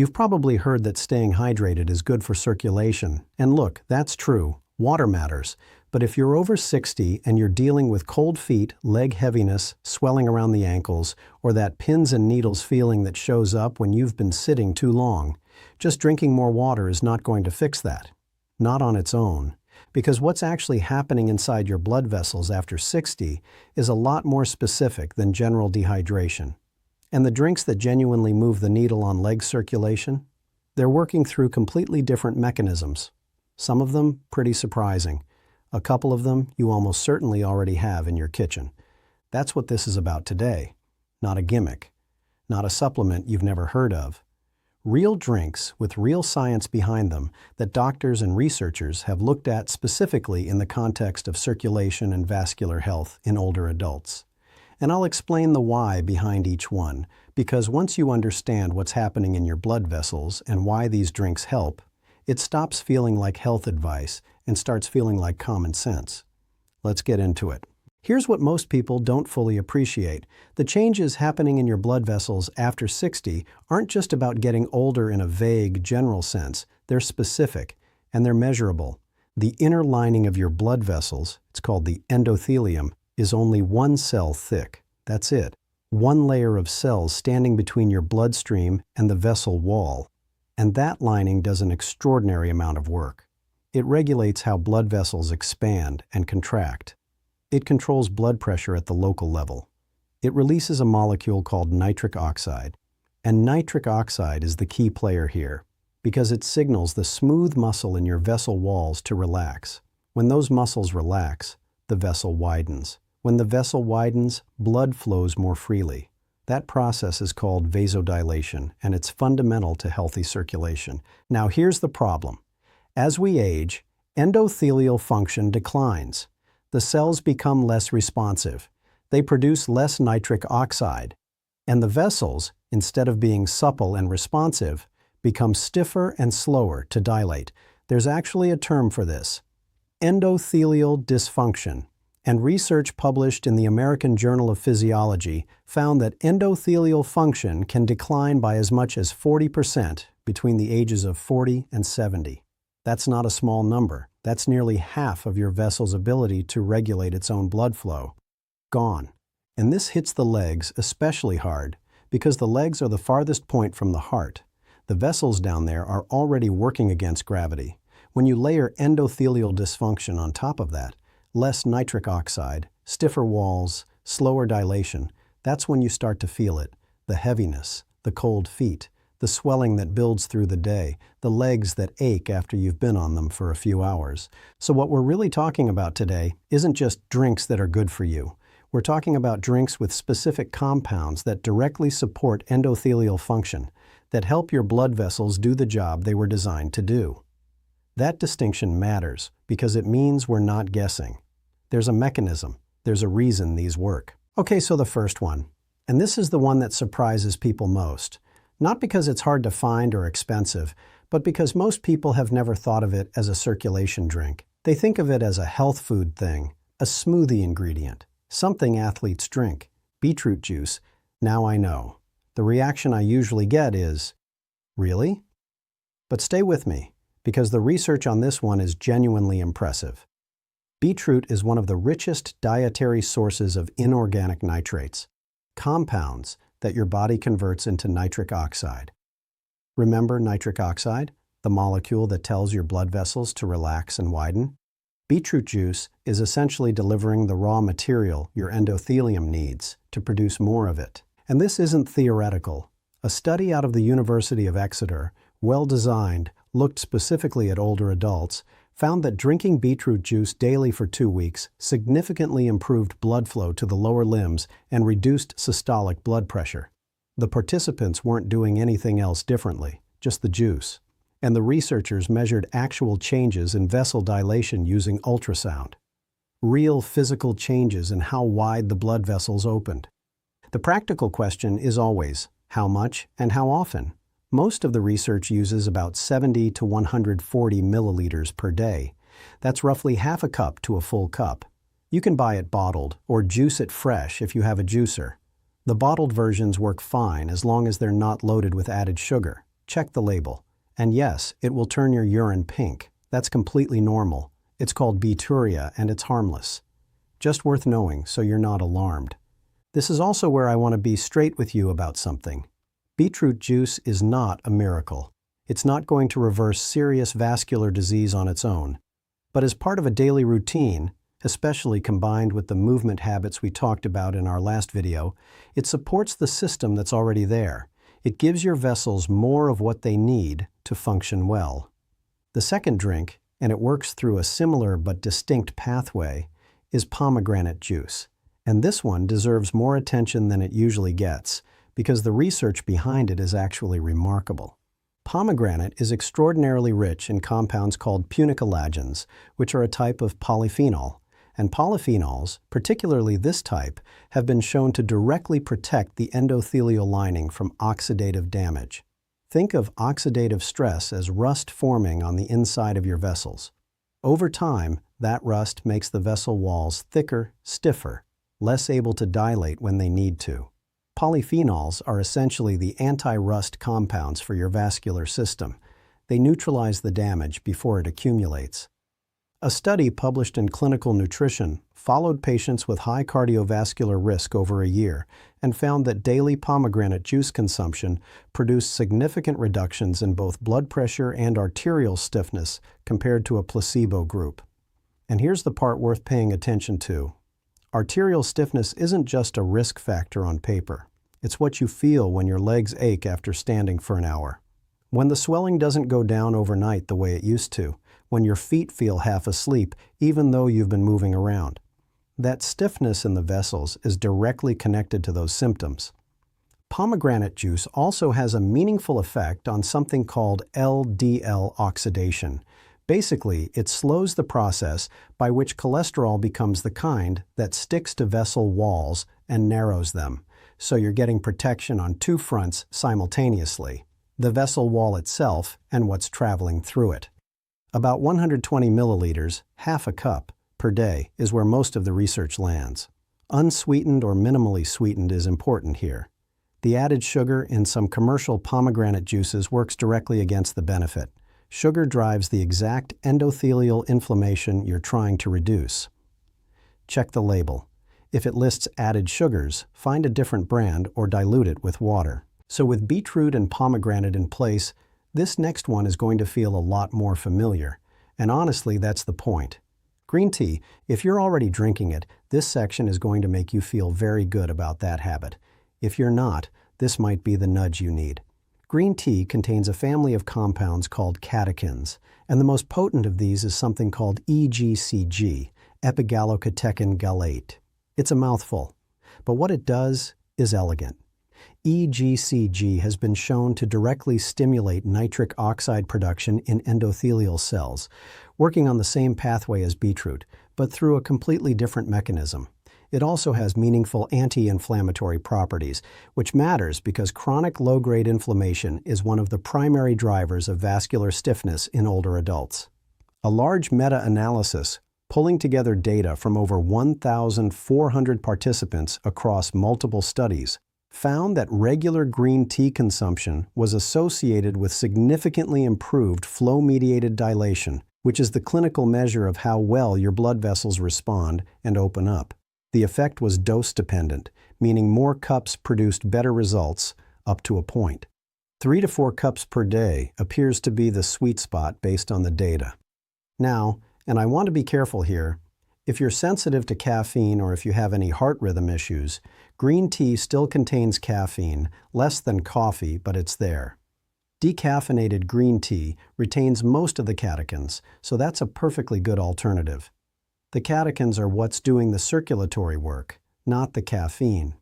You've probably heard that staying hydrated is good for circulation, and look, that's true. Water matters. But if you're over 60 and you're dealing with cold feet, leg heaviness, swelling around the ankles, or that pins and needles feeling that shows up when you've been sitting too long, just drinking more water is not going to fix that. Not on its own. Because what's actually happening inside your blood vessels after 60 is a lot more specific than general dehydration. And the drinks that genuinely move the needle on leg circulation, they're working through completely different mechanisms. Some of them pretty surprising. A couple of them you almost certainly already have in your kitchen. That's what this is about today. Not a gimmick. Not a supplement you've never heard of. Real drinks with real science behind them that doctors and researchers have looked at specifically in the context of circulation and vascular health in older adults. And I'll explain the why behind each one, because once you understand what's happening in your blood vessels and why these drinks help, it stops feeling like health advice and starts feeling like common sense. Let's get into it. Here's what most people don't fully appreciate. The changes happening in your blood vessels after 60 aren't just about getting older in a vague, general sense. They're specific, and they're measurable. The inner lining of your blood vessels, it's called the endothelium, is only one cell thick. That's it. One layer of cells standing between your bloodstream and the vessel wall. And that lining does an extraordinary amount of work. It regulates how blood vessels expand and contract. It controls blood pressure at the local level. It releases a molecule called nitric oxide. And nitric oxide is the key player here, because it signals the smooth muscle in your vessel walls to relax. When those muscles relax, the vessel widens. When the vessel widens, blood flows more freely. That process is called vasodilation, and it's fundamental to healthy circulation. Now here's the problem. As we age, endothelial function declines. The cells become less responsive. They produce less nitric oxide. And the vessels, instead of being supple and responsive, become stiffer and slower to dilate. There's actually a term for this: endothelial dysfunction. And research published in the American Journal of Physiology found that endothelial function can decline by as much as 40% between the ages of 40 and 70. That's not a small number. That's nearly half of your vessel's ability to regulate its own blood flow. Gone. And this hits the legs especially hard, because the legs are the farthest point from the heart. The vessels down there are already working against gravity. When you layer endothelial dysfunction on top of that, less nitric oxide, stiffer walls, slower dilation, that's when you start to feel it. The heaviness, the cold feet, the swelling that builds through the day, the legs that ache after you've been on them for a few hours. So what we're really talking about today isn't just drinks that are good for you. We're talking about drinks with specific compounds that directly support endothelial function, that help your blood vessels do the job they were designed to do. That distinction matters because it means we're not guessing. There's a mechanism. There's a reason these work. Okay, so the first one. And this is the one that surprises people most. Not because it's hard to find or expensive, but because most people have never thought of it as a circulation drink. They think of it as a health food thing, a smoothie ingredient, something athletes drink. Beetroot juice. Now I know. The reaction I usually get is, really? But stay with me, because the research on this one is genuinely impressive. Beetroot is one of the richest dietary sources of inorganic nitrates, compounds that your body converts into nitric oxide. Remember nitric oxide, the molecule that tells your blood vessels to relax and widen? Beetroot juice is essentially delivering the raw material your endothelium needs to produce more of it. And this isn't theoretical. A study out of the University of Exeter, well-designed, looked specifically at older adults, found that drinking beetroot juice daily for 2 weeks significantly improved blood flow to the lower limbs and reduced systolic blood pressure. The participants weren't doing anything else differently, just the juice. And the researchers measured actual changes in vessel dilation using ultrasound. Real physical changes in how wide the blood vessels opened. The practical question is always, how much and how often? Most of the research uses about 70 to 140 milliliters per day. That's roughly half a cup to a full cup. You can buy it bottled or juice it fresh if you have a juicer. The bottled versions work fine as long as they're not loaded with added sugar. check the label. And yes, it will turn your urine pink. That's completely normal. It's called beeturia and it's harmless. Just worth knowing so you're not alarmed. This is also where I want to be straight with you about something. Beetroot juice is not a miracle. It's not going to reverse serious vascular disease on its own. But as part of a daily routine, especially combined with the movement habits we talked about in our last video, it supports the system that's already there. It gives your vessels more of what they need to function well. The second drink, and it works through a similar but distinct pathway, is pomegranate juice. And this one deserves more attention than it usually gets, because the research behind it is actually remarkable. Pomegranate is extraordinarily rich in compounds called punicolagens, which are a type of polyphenol. And polyphenols, particularly this type, have been shown to directly protect the endothelial lining from oxidative damage. Think of oxidative stress as rust forming on the inside of your vessels. Over time, that rust makes the vessel walls thicker, stiffer, less able to dilate when they need to. Polyphenols are essentially the anti-rust compounds for your vascular system. They neutralize the damage before it accumulates. A study published in Clinical Nutrition followed patients with high cardiovascular risk over a year and found that daily pomegranate juice consumption produced significant reductions in both blood pressure and arterial stiffness compared to a placebo group. And here's the part worth paying attention to. Arterial stiffness isn't just a risk factor on paper. It's what you feel when your legs ache after standing for an hour. When the swelling doesn't go down overnight the way it used to. When your feet feel half asleep, even though you've been moving around. That stiffness in the vessels is directly connected to those symptoms. Pomegranate juice also has a meaningful effect on something called LDL oxidation. Basically, it slows the process by which cholesterol becomes the kind that sticks to vessel walls and narrows them. So you're getting protection on two fronts simultaneously, the vessel wall itself and what's traveling through it. About 120 milliliters, half a cup, per day is where most of the research lands. Unsweetened or minimally sweetened is important here. The added sugar in some commercial pomegranate juices works directly against the benefit. Sugar drives the exact endothelial inflammation you're trying to reduce. Check the label. If it lists added sugars, find a different brand or dilute it with water. So with beetroot and pomegranate in place, this next one is going to feel a lot more familiar, and honestly, that's the point. Green tea, if you're already drinking it, this section is going to make you feel very good about that habit. If you're not, this might be the nudge you need. Green tea contains a family of compounds called catechins, and the most potent of these is something called EGCG, epigallocatechin gallate. It's a mouthful, but what it does is elegant. EGCG has been shown to directly stimulate nitric oxide production in endothelial cells, working on the same pathway as beetroot, but through a completely different mechanism. It also has meaningful anti-inflammatory properties, which matters because chronic low-grade inflammation is one of the primary drivers of vascular stiffness in older adults. A large meta-analysis pulling together data from over 1,400 participants across multiple studies found that regular green tea consumption was associated with significantly improved flow-mediated dilation, which is the clinical measure of how well your blood vessels respond and open up. The effect was dose-dependent, meaning more cups produced better results up to a point. 3 to 4 cups per day appears to be the sweet spot based on the data. Now, and I want to be careful here, if you're sensitive to caffeine or if you have any heart rhythm issues, green tea still contains caffeine, less than coffee, but it's there. Decaffeinated green tea retains most of the catechins, so that's a perfectly good alternative. The catechins are what's doing the circulatory work, not the caffeine.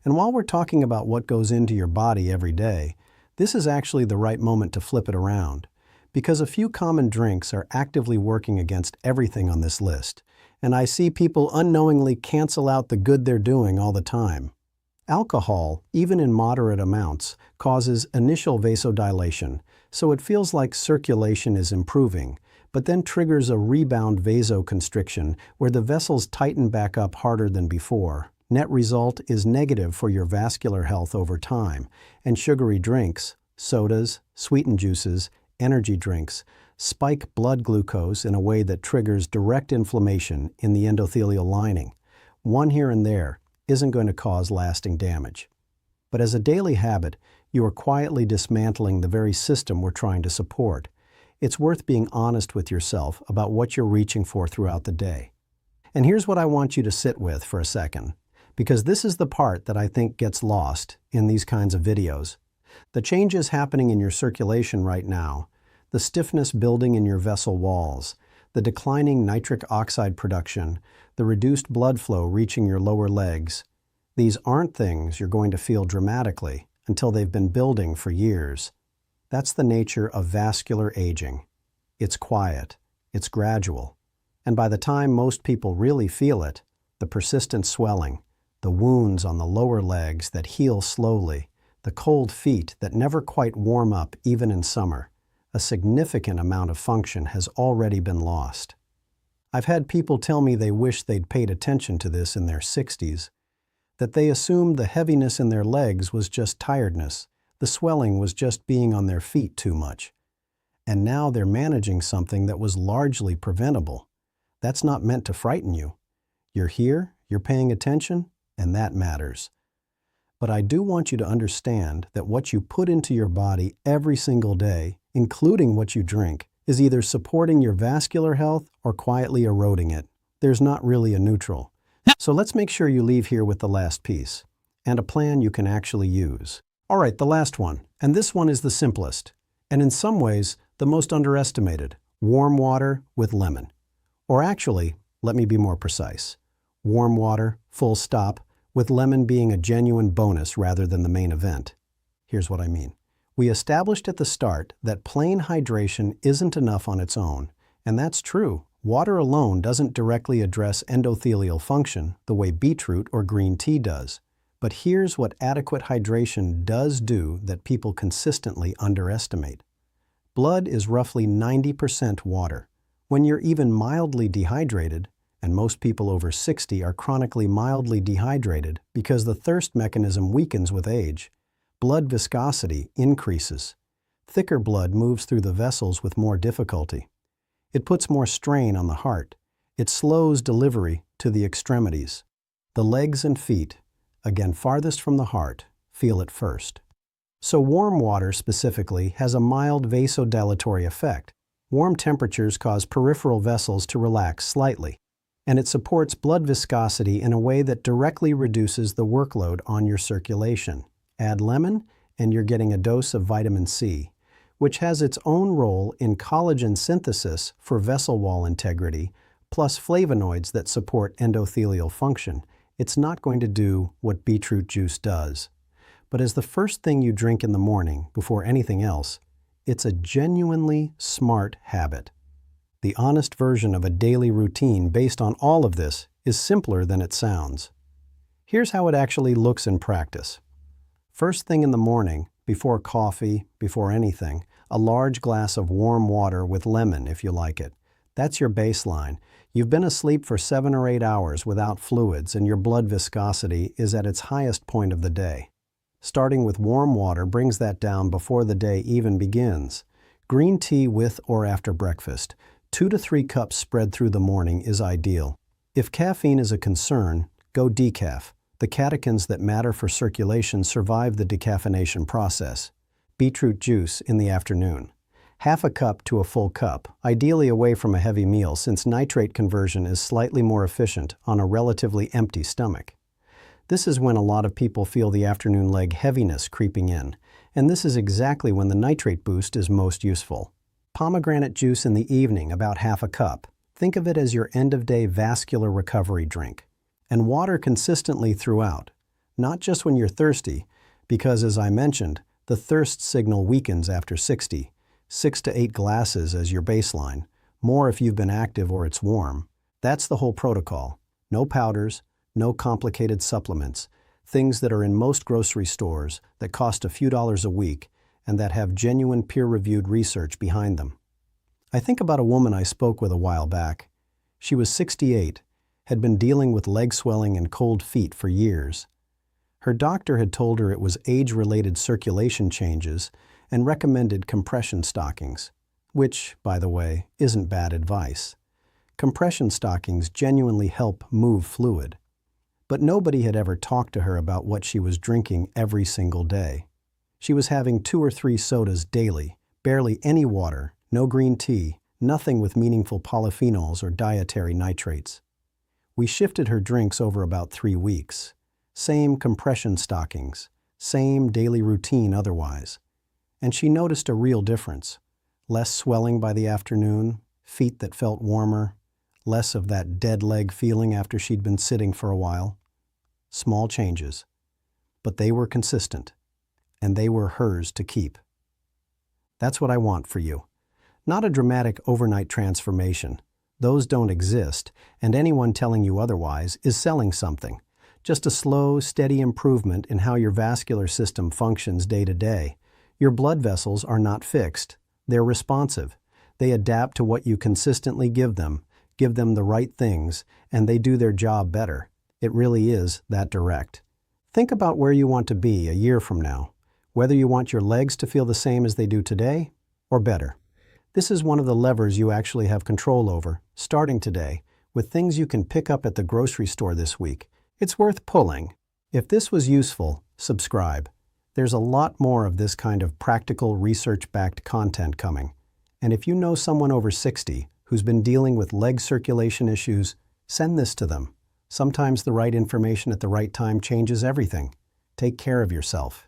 And while we're talking about what goes into your body every day, this is actually the right moment to flip it around, because a few common drinks are actively working against everything on this list. And I see people unknowingly cancel out the good they're doing all the time. Alcohol, even in moderate amounts, causes initial vasodilation, so it feels like circulation is improving, but then triggers a rebound vasoconstriction where the vessels tighten back up harder than before. Net result is negative for your vascular health over time, and sugary drinks, Sodas, sweetened juices, energy drinks spike blood glucose in a way that triggers direct inflammation in the endothelial lining. One here and there isn't going to cause lasting damage. But as a daily habit, you are quietly dismantling the very system we're trying to support. It's worth being honest with yourself about what you're reaching for throughout the day. And here's what I want you to sit with for a second, because this is the part that I think gets lost in these kinds of videos. The changes happening in your circulation right now, the stiffness building in your vessel walls, the declining nitric oxide production, the reduced blood flow reaching your lower legs, these aren't things you're going to feel dramatically until they've been building for years. That's the nature of vascular aging. It's quiet, it's gradual, and by the time most people really feel it, the persistent swelling, the wounds on the lower legs that heal slowly, the cold feet that never quite warm up even in summer, a significant amount of function has already been lost. I've had people tell me they wish they'd paid attention to this in their 60s, that they assumed the heaviness in their legs was just tiredness, the swelling was just being on their feet too much. And now they're managing something that was largely preventable. That's not meant to frighten you. You're here, you're paying attention, and that matters. But I do want you to understand that what you put into your body every single day, including what you drink, is either supporting your vascular health or quietly eroding it. There's not really a neutral. So let's make sure you leave here with the last piece, and a plan you can actually use. All right, the last one, and this one is the simplest, and in some ways, the most underestimated. Warm water with lemon. Or actually, let me be more precise. Warm water, full stop, with lemon being a genuine bonus rather than the main event. Here's what I mean. We established at the start that plain hydration isn't enough on its own, and that's true. Water alone doesn't directly address endothelial function the way beetroot or green tea does. But here's what adequate hydration does do that people consistently underestimate. Blood is roughly 90% water. When you're even mildly dehydrated, and most people over 60 are chronically mildly dehydrated because the thirst mechanism weakens with age, blood viscosity increases. Thicker blood moves through the vessels with more difficulty. It puts more strain on the heart. It slows delivery to the extremities. The legs and feet, again farthest from the heart, feel it first. So warm water specifically has a mild vasodilatory effect. Warm temperatures cause peripheral vessels to relax slightly, and it supports blood viscosity in a way that directly reduces the workload on your circulation. Add lemon, and you're getting a dose of vitamin C, which has its own role in collagen synthesis for vessel wall integrity, plus flavonoids that support endothelial function. It's not going to do what beetroot juice does. But as the first thing you drink in the morning, before anything else, it's a genuinely smart habit. The honest version of a daily routine based on all of this is simpler than it sounds. Here's how it actually looks in practice. First thing in the morning, before coffee, before anything, a large glass of warm water with lemon if you like it. That's your baseline. You've been asleep for 7 or 8 hours without fluids and your blood viscosity is at its highest point of the day. Starting with warm water brings that down before the day even begins. Green tea with or after breakfast. 2 to 3 cups spread through the morning is ideal. If caffeine is a concern, go decaf. The catechins that matter for circulation survive the decaffeination process. Beetroot juice in the afternoon. Half a cup to a full cup, ideally away from a heavy meal since nitrate conversion is slightly more efficient on a relatively empty stomach. This is when a lot of people feel the afternoon leg heaviness creeping in, and this is exactly when the nitrate boost is most useful. Pomegranate juice in the evening, about half a cup. Think of it as your end-of-day vascular recovery drink. And water consistently throughout, not just when you're thirsty, because as I mentioned, the thirst signal weakens after 60, 6 to 8 glasses as your baseline, more if you've been active or it's warm. That's the whole protocol. No powders, no complicated supplements, things that are in most grocery stores that cost a few dollars a week and that have genuine peer-reviewed research behind them. I think about a woman I spoke with a while back. She was 68, had been dealing with leg swelling and cold feet for years. Her doctor had told her it was age-related circulation changes, and recommended compression stockings, which, by the way, isn't bad advice. Compression stockings genuinely help move fluid. But nobody had ever talked to her about what she was drinking every single day. She was having 2 or 3 sodas daily, barely any water, no green tea, nothing with meaningful polyphenols or dietary nitrates. We shifted her drinks over about 3 weeks. Same compression stockings, same daily routine otherwise. And she noticed a real difference. Less swelling by the afternoon, feet that felt warmer, less of that dead leg feeling after she'd been sitting for a while. Small changes. But they were consistent, and they were hers to keep. That's what I want for you. Not a dramatic overnight transformation. Those don't exist, and anyone telling you otherwise is selling something. Just a slow, steady improvement in how your vascular system functions day to day. Your blood vessels are not fixed. They're responsive. They adapt to what you consistently give them the right things, and they do their job better. It really is that direct. Think about where you want to be a year from now, whether you want your legs to feel the same as they do today, or better. This is one of the levers you actually have control over, starting today, with things you can pick up at the grocery store this week. It's worth pulling. If this was useful, subscribe. There's a lot more of this kind of practical, research-backed content coming. And if you know someone over 60 who's been dealing with leg circulation issues, send this to them. Sometimes the right information at the right time changes everything. Take care of yourself.